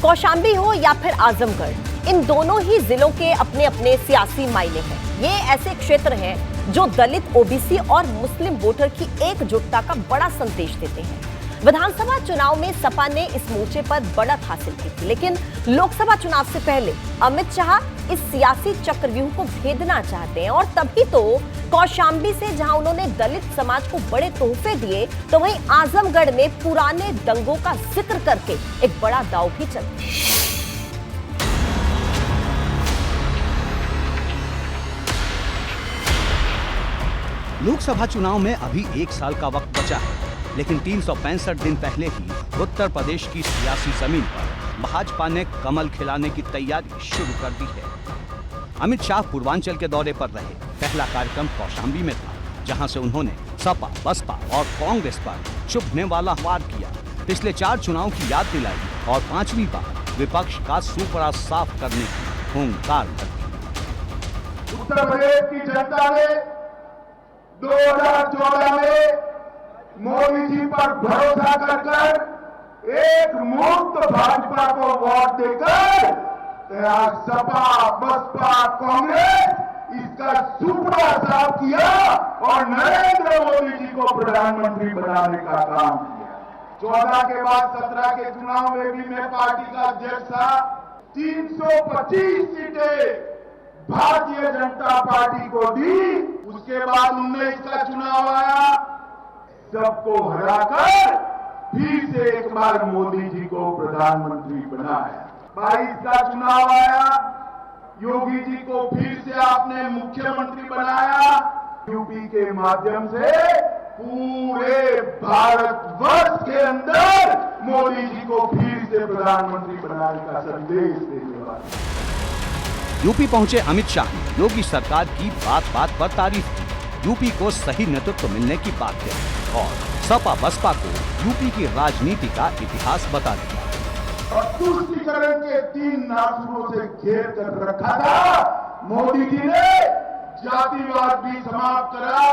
कौशांबी हो या फिर आजमगढ़, इन दोनों ही जिलों के अपने अपने सियासी मायने हैं। ये ऐसे क्षेत्र हैं जो दलित, ओबीसी और मुस्लिम वोटर की एकजुटता का बड़ा संदेश देते हैं। विधानसभा चुनाव में सपा ने इस मोर्चे पर बढ़त हासिल की थी, लेकिन लोकसभा चुनाव से पहले अमित शाह इस सियासी चक्रव्यूह को भेदना चाहते हैं और तभी तो कौशांबी से जहां उन्होंने दलित समाज को बड़े तोहफे दिए, तो वहीं आजमगढ़ में पुराने दंगों का जिक्र करके एक बड़ा दांव भी चला। लोकसभा चुनाव में अभी 1 साल का वक्त बचा है, लेकिन 365 दिन पहले ही उत्तर प्रदेश की सियासी जमीन पर भाजपा ने कमल खिलाने की तैयारी शुरू कर दी है। अमित शाह पूर्वांचल के दौरे पर रहे। पहला कार्यक्रम कौशांबी में था, जहां से उन्होंने सपा, बसपा और कांग्रेस पर चुभने वाला वार किया। पिछले 4 चुनाव की याद दिलाई और 5वीं बार विपक्ष का सुपड़ा साफ करने की हुंकार दी। उत्तर प्रदेश की जनता ने 2014 में मोदी जी पर भरोसा कर एक मुक्त भाजपा को वोट देकर सपा, बसपा, कांग्रेस इसका सुपड़ा साफ किया और नरेंद्र मोदी जी को प्रधानमंत्री बनाने का काम किया। 14 के बाद 17 के चुनाव में भी मैं पार्टी का अध्यक्ष था। 325 सीटें भारतीय जनता पार्टी को दी। उसके बाद 19 का चुनाव आया, सबको हराकर फिर से एक बार मोदी जी को प्रधानमंत्री बनाया। 22 का चुनाव आया, योगी जी को फिर से आपने मुख्यमंत्री बनाया। यूपी के माध्यम से पूरे भारतवर्ष के अंदर मोदी जी को फिर से प्रधानमंत्री बनाने का संदेश देने वाले। यूपी पहुंचे अमित शाह ने योगी सरकार की बात बात पर तारीफ की। यूपी को सही नेतृत्व मिलने की बात कही और सपा बसपा को यूपी की राजनीति का इतिहास बता दिया। और तुष्टीकरण के 3 नासुरों से घेर कर रखा था। मोदी जी ने जातिवाद भी समाप्त करा।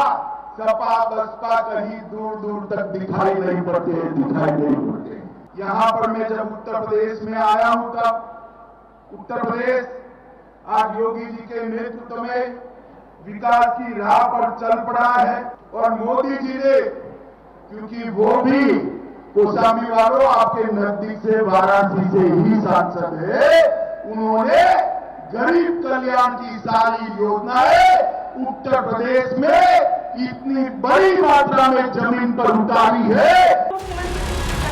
सपा बसपा कहीं दूर दूर तक दिखाई नहीं पड़ते। यहाँ पर मैं जब उत्तर प्रदेश में आया हूँ, तब उत्तर प्रदेश आज योगी जी के नेतृत्व में विकास की राह पर चल पड़ा है। और मोदी जी ने, क्योंकि वो भी कौशांबी वालों आपके नजदीक से वाराणसी से ही सांसद है, उन्होंने गरीब कल्याण की सारी योजनाएं उत्तर प्रदेश में इतनी बड़ी मात्रा में जमीन पर उतारी है।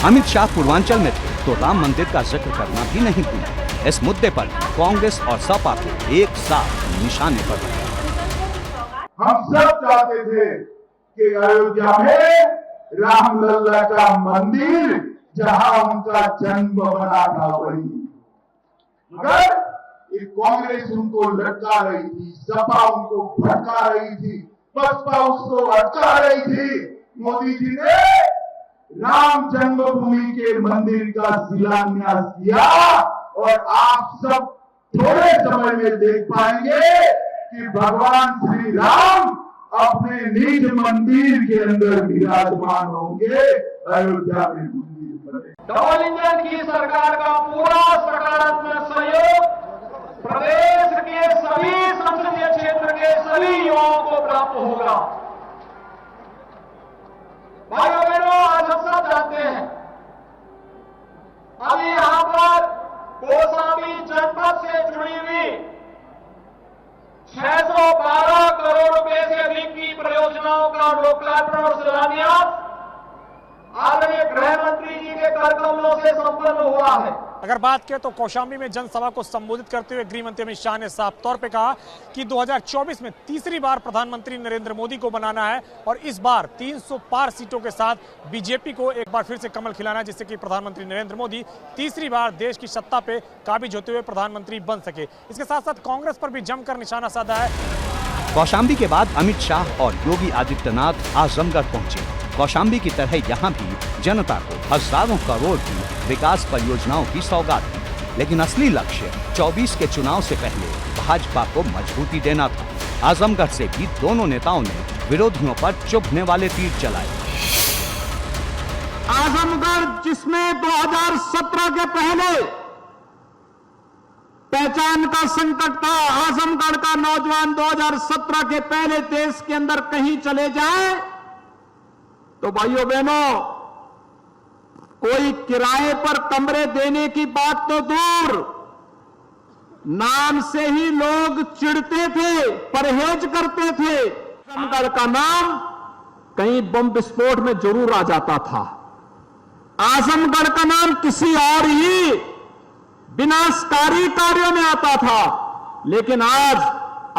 अमित शाह पूर्वांचल में थे तो राम मंदिर का जिक्र करना भी नहीं भूले। इस मुद्दे पर कांग्रेस और सपा को एक साथ निशाने पर रखा। हम सब चाहते थे कि अयोध्या में रामलला का मंदिर, जहां उनका जन्म बना था, वही, मगर ये कांग्रेस उनको लटका रही थी, सपा उनको भटका रही थी, बसपा उसको अटका रही थी। मोदी जी ने राम जन्मभूमि के मंदिर का शिलान्यास किया और आप सब थोड़े समय में देख पाएंगे कि भगवान श्री राम अपने निज मंदिर के अंदर विराजमान होंगे। अयोध्या में मंदिर बने। डबल इंजन की सरकार का पूरा सकारात्मक सहयोग प्रदेश के सभी संसदीय क्षेत्र के सभी युवाओं को प्राप्त होगा। भाइयों बहनों, आज हम सब जानते हैं, अभी यहां पर कौशांबी जनपद से जुड़ी हुई 612 करोड़ रुपए से अधिक की परियोजनाओं का लोकार्पण और शिलान्यास आदरणीय गृह मंत्री जी के कर कमलों से संपन्न हुआ है। अगर बात करें तो कौशांबी में जनसभा को संबोधित करते हुए गृह मंत्री अमित शाह ने साफ तौर पे कहा कि 2024 में तीसरी बार प्रधानमंत्री नरेंद्र मोदी को बनाना है और इस बार 300 पार सीटों के साथ बीजेपी को एक बार फिर से कमल खिलाना है, जिससे कि प्रधानमंत्री नरेंद्र मोदी तीसरी बार देश की सत्ता पे काबिज होते हुए प्रधानमंत्री बन सके। इसके साथ साथ कांग्रेस पर भी जमकर निशाना साधा है। कौशांबी के बाद अमित शाह और योगी आदित्यनाथ आजमगढ़ पहुंचे। कौशांबी की तरह यहाँ भी जनता को हजारों करोड़ की विकास परियोजनाओं की सौगात दी, लेकिन असली लक्ष्य 24 के चुनाव से पहले भाजपा को मजबूती देना था। आजमगढ़ से भी दोनों नेताओं ने विरोधियों पर चुभने वाले तीर चलाए। आजमगढ़ जिसमें 2017 के पहले पहचान का संकट था। आजमगढ़ का नौजवान 2017 के पहले देश के अंदर कहीं चले जाए तो भाइयों बहनों, कोई किराए पर कमरे देने की बात तो दूर, नाम से ही लोग चिढ़ते थे, परहेज करते थे। आजमगढ़ का नाम कहीं बम विस्फोट में जरूर आ जाता था। आजमगढ़ का नाम किसी और ही विनाशकारी कार्यों में आता था, लेकिन आज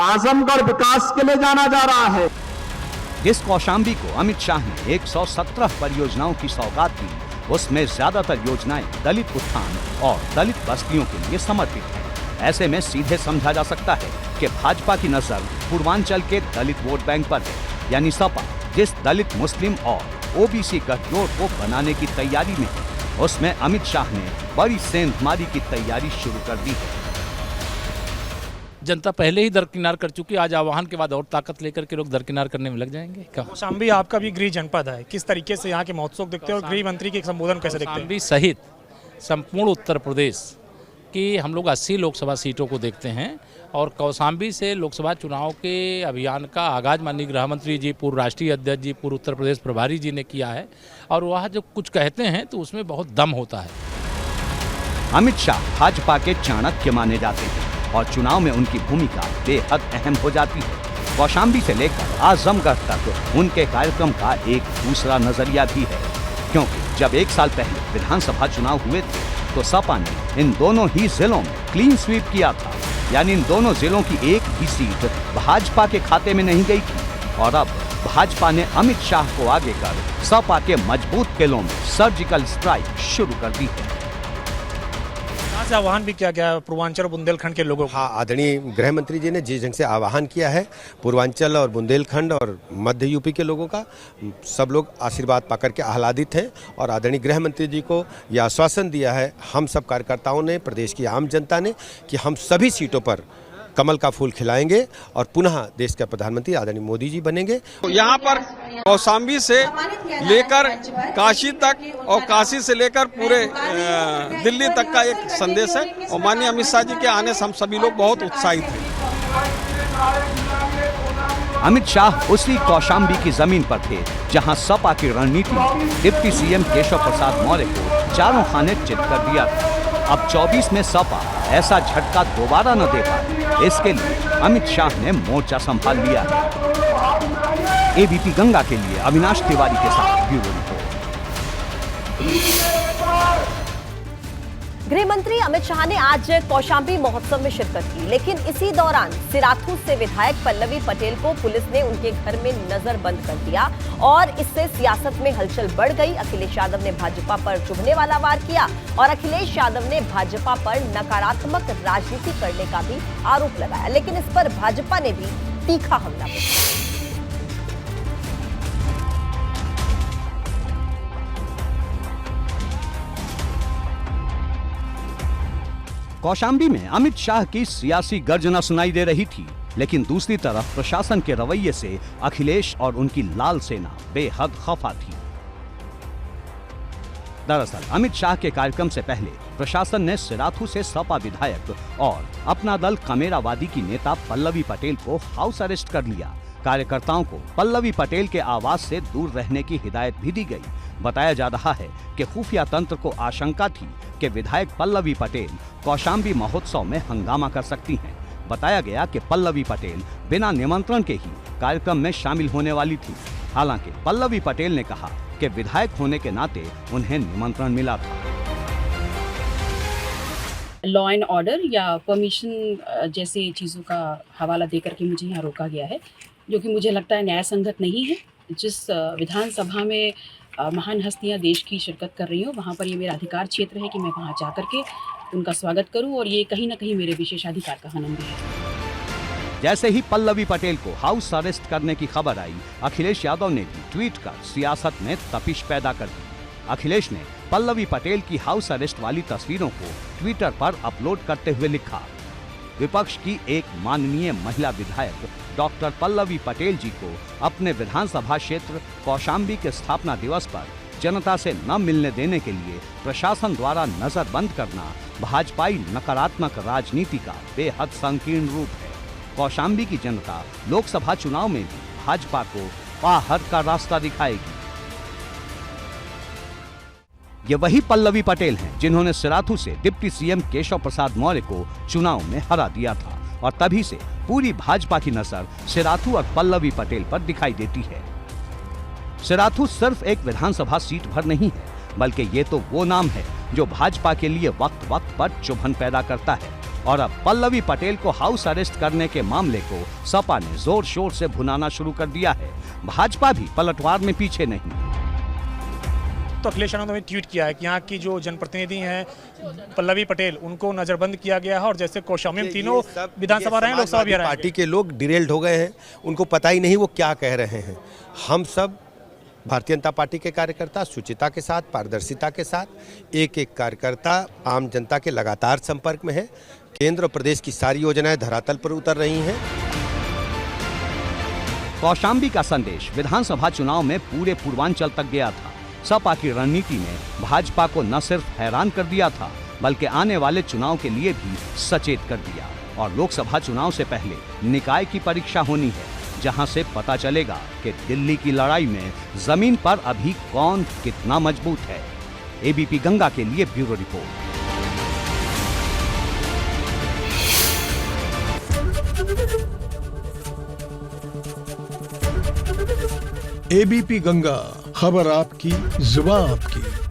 आजमगढ़ विकास के लिए जाना जा रहा है। जिस कौशाम्बी को अमित शाह ने 117 परियोजनाओं की सौगात दी, उसमें ज्यादातर योजनाएं दलित उत्थान और दलित बस्तियों के लिए समर्पित हैं। ऐसे में सीधे समझा जा सकता है कि भाजपा की नजर पूर्वांचल के दलित वोट बैंक पर है, यानी सपा जिस दलित मुस्लिम और ओबीसी गठजोड़ को बनाने की तैयारी में है, उसमें अमित शाह ने बड़ी सेंधमारी की तैयारी शुरू कर दी है। जनता पहले ही दरकिनार कर चुकी, आज आह्वान के बाद और ताकत लेकर के लोग दरकिनार करने में लग जाएंगे। कौशाम्बी आपका भी गृह जनपद है, किस तरीके से यहाँ के महोत्सव देखते हैं और गृह मंत्री के संबोधन कैसे देखते हैं? कौशाम्बी सहित संपूर्ण उत्तर प्रदेश की हम लोग 80 लोकसभा सीटों को देखते हैं और कौशाम्बी से लोकसभा चुनाव के अभियान का आगाज माननीय गृह मंत्री जी, पूर्व राष्ट्रीय अध्यक्ष जी, पूर्व उत्तर प्रदेश प्रभारी जी ने किया है और वह जो कुछ कहते हैं तो उसमें बहुत दम होता है। अमित शाह भाजपा के चाणक्य माने जाते हैं और चुनाव में उनकी भूमिका बेहद अहम हो जाती है। कौशाम्बी से लेकर आजमगढ़ तक उनके कार्यक्रम का एक दूसरा नजरिया भी है, क्योंकि जब 1 साल पहले विधानसभा चुनाव हुए थे तो सपा ने इन दोनों ही जिलों में क्लीन स्वीप किया था, यानी इन दोनों जिलों की एक भी सीट भाजपा के खाते में नहीं गई थी। और अब भाजपा ने अमित शाह को आगे कर सपा के मजबूत किलों में सर्जिकल स्ट्राइक शुरू कर दी है। से आह्वान भी किया गया पूर्वांचल और बुंदेलखंड के लोगों को। हाँ, आदरणीय गृह मंत्री जी ने जिस ढंग से आह्वान किया है पूर्वांचल और बुंदेलखंड और मध्य यूपी के लोगों का, सब लोग आशीर्वाद पाकर के आह्लादित हैं और आदरणीय गृह मंत्री जी को यह आश्वासन दिया है हम सब कार्यकर्ताओं ने, प्रदेश की आम जनता ने, कि हम सभी सीटों पर कमल का फूल खिलाएंगे और पुनः देश के प्रधानमंत्री आदरणीय मोदी जी बनेंगे। यहाँ पर कौशाम्बी से लेकर काशी तक और काशी से लेकर पूरे दिल्ली तक का एक संदेश है और माननीय अमित शाह जी के आने से हम सभी लोग बहुत उत्साहित हैं। अमित शाह उसी कौशाम्बी की जमीन पर थे जहां सपा की रणनीति में डिप्टी सीएम केशव प्रसाद मौर्य को चारों खाने चित कर दिया था। अब 24 में सपा ऐसा झटका दोबारा न दे पाए, इसके लिए अमित शाह ने मोर्चा संभाल लिया है। एबीपी गंगा के लिए अविनाश तिवारी के साथ ब्यूरो रिपोर्ट। गृह मंत्री अमित शाह ने आज कौशाम्बी महोत्सव में शिरकत की, लेकिन इसी दौरान सिराथू से विधायक पल्लवी पटेल को पुलिस ने उनके घर में नजरबंद कर दिया और इससे सियासत में हलचल बढ़ गई। अखिलेश यादव ने भाजपा पर चुभने वाला वार किया और अखिलेश यादव ने भाजपा पर नकारात्मक राजनीति करने का भी आरोप लगाया, लेकिन इस पर भाजपा ने भी तीखा हमला बोला। कौशाम्बी में अमित शाह की सियासी गर्जना सुनाई दे रही थी, लेकिन दूसरी तरफ प्रशासन के रवैये से अखिलेश और उनकी लाल सेना बेहद खफा थी। दरअसल अमित शाह के कार्यक्रम से पहले प्रशासन ने सिराथू से सपा विधायक और अपना दल कमेरावादी की नेता पल्लवी पटेल को हाउस अरेस्ट कर लिया। कार्यकर्ताओं को पल्लवी पटेल के आवास से दूर रहने की हिदायत भी दी गई। बताया जा रहा है कि खुफिया तंत्र को आशंका थी कि विधायक पल्लवी पटेल कौशाम्बी महोत्सव में हंगामा कर सकती हैं। बताया गया कि पल्लवी पटेल बिना निमंत्रण के ही कार्यक्रम में शामिल होने वाली थी। हालांकि पल्लवी पटेल ने कहा कि विधायक होने के नाते उन्हें निमंत्रण मिला था। लॉ एंड ऑर्डर या परमिशन जैसी चीज़ों का हवाला देकर के मुझे यहाँ रोका गया है, जो कि मुझे लगता है न्याय संगत नहीं है। जिस विधानसभा में महान हस्तियां देश की शिरकत कर रही हो, वहाँ पर ये मेरा अधिकार क्षेत्र है कि मैं वहाँ जा करके उनका स्वागत करूँ और ये कहीं ना कहीं मेरे विशेषाधिकार का हनन भी है। जैसे ही पल्लवी पटेल को हाउस अरेस्ट करने की खबर आई, अखिलेश यादव ने भी ट्वीट कर सियासत में तपिश पैदा कर दी। अखिलेश ने पल्लवी पटेल की हाउस अरेस्ट वाली तस्वीरों को ट्विटर पर अपलोड करते हुए लिखा, विपक्ष की एक माननीय महिला विधायक डॉक्टर पल्लवी पटेल जी को अपने विधानसभा क्षेत्र कौशाम्बी के स्थापना दिवस पर जनता से न मिलने देने के लिए प्रशासन द्वारा नजरबंद करना भाजपाई नकारात्मक राजनीति का बेहद संकीर्ण रूप है। कौशाम्बी की जनता लोकसभा चुनाव में भी भाजपा को बाहर का रास्ता दिखाएगी। ये वही पल्लवी पटेल हैं जिन्होंने सिराथू से डिप्टी सीएम केशव प्रसाद मौर्य को चुनाव में हरा दिया था और तभी से पूरी भाजपा की नजर सिराथू और पल्लवी पटेल पर दिखाई देती है। सिराथू सिर्फ एक विधानसभा सीट भर नहीं है, बल्कि ये तो वो नाम है जो भाजपा के लिए वक्त वक्त पर चुभन पैदा करता है। और अब पल्लवी पटेल को हाउस अरेस्ट करने के मामले को सपा ने जोर शोर से भुनाना शुरू कर दिया है। भाजपा भी पलटवार में पीछे नहीं। तो अखिलेश यादव ने ट्वीट किया है कि यहाँ की जो जनप्रतिनिधि हैं पल्लवी पटेल, उनको नजरबंद किया गया है और जैसे कौशाम्बी में तीनों विधानसभा रहे हैं, लोकसभा भी रहे हैं। पार्टी के लोग डिरेल्ड हो गए हैं, उनको पता ही नहीं वो क्या कह रहे हैं। हम सब भारतीय जनता पार्टी के कार्यकर्ता शुचिता के साथ, पारदर्शिता के साथ, एक एक कार्यकर्ता आम जनता के लगातार संपर्क में है। केंद्र और प्रदेश की सारी योजनाएं धरातल पर उतर रही हैं। कौशाम्बी का संदेश विधानसभा चुनाव में पूरे पूर्वांचल तक गया था। सपा की रणनीति ने भाजपा को न सिर्फ हैरान कर दिया था, बल्कि आने वाले चुनाव के लिए भी सचेत कर दिया। और लोकसभा चुनाव से पहले निकाय की परीक्षा होनी है, जहां से पता चलेगा कि दिल्ली की लड़ाई में जमीन पर अभी कौन कितना मजबूत है। एबीपी गंगा के लिए ब्यूरो रिपोर्ट। एबीपी गंगा, खबर आपकी, जुबान आपकी।